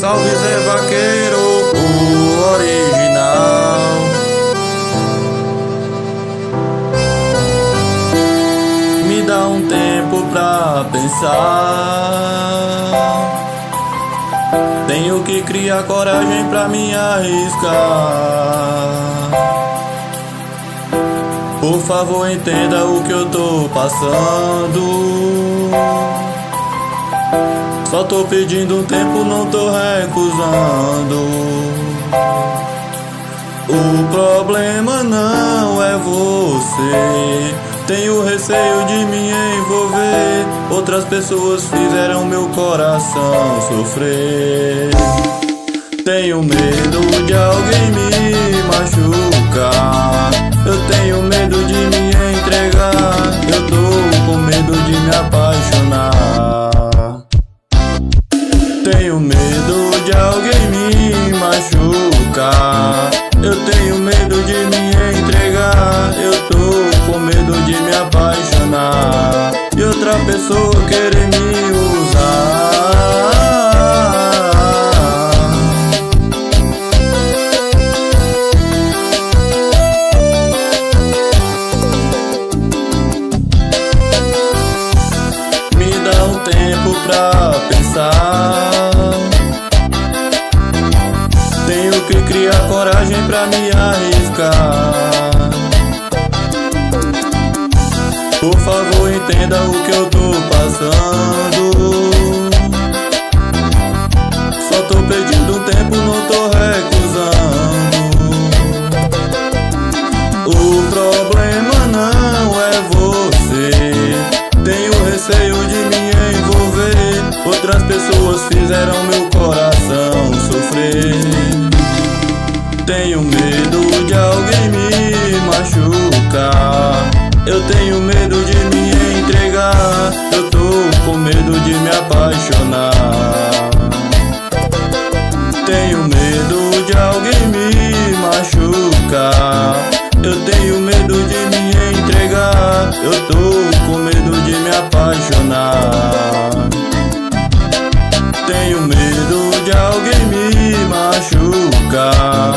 Salve Zé Vaqueiro, o original. Me dá um tempo pra pensar. Tenho que criar coragem pra me arriscar. Por favor, entenda o que eu tô passando. Só tô pedindo um tempo, não tô recusando. O problema não é você. Tenho receio de me envolver. Outras pessoas fizeram meu coração sofrer. Tenho medo de alguém me machucar. Eu tenho medo de me entregar. Eu tô com medo de me apaixonar. Tenho medo de alguém me machucar. Eu tenho medo de me entregar. Eu tô com medo de me apaixonar e outra pessoa querer me usar. Me dá um tempo pra pensar. Tenho que criar coragem pra me arriscar. Por favor, entenda o que eu tô passando. Só tô pedindo um tempo, não tô recusando. O problema não é você. Tenho receio de me envolver. Outras pessoas fizeram meu coração sofrer. Tenho medo de alguém me machucar. Eu tenho medo de me entregar. Eu tô com medo de me apaixonar. Tenho medo de alguém me machucar. Eu tenho medo de me entregar. Eu tô com medo de me apaixonar. Tenho medo de alguém me machucar.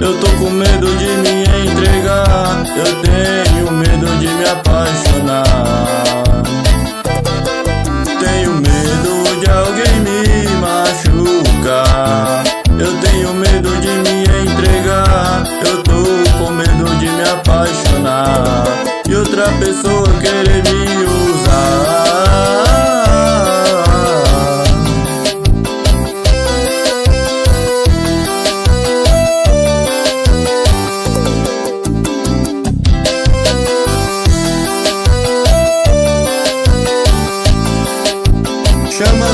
Eu tô com medo de me entregar. Eu tenho medo de me apaixonar. Tenho medo de alguém me machucar. Eu tenho medo de me entregar. Eu tô com medo de me apaixonar e outra pessoa querer me usar. Chama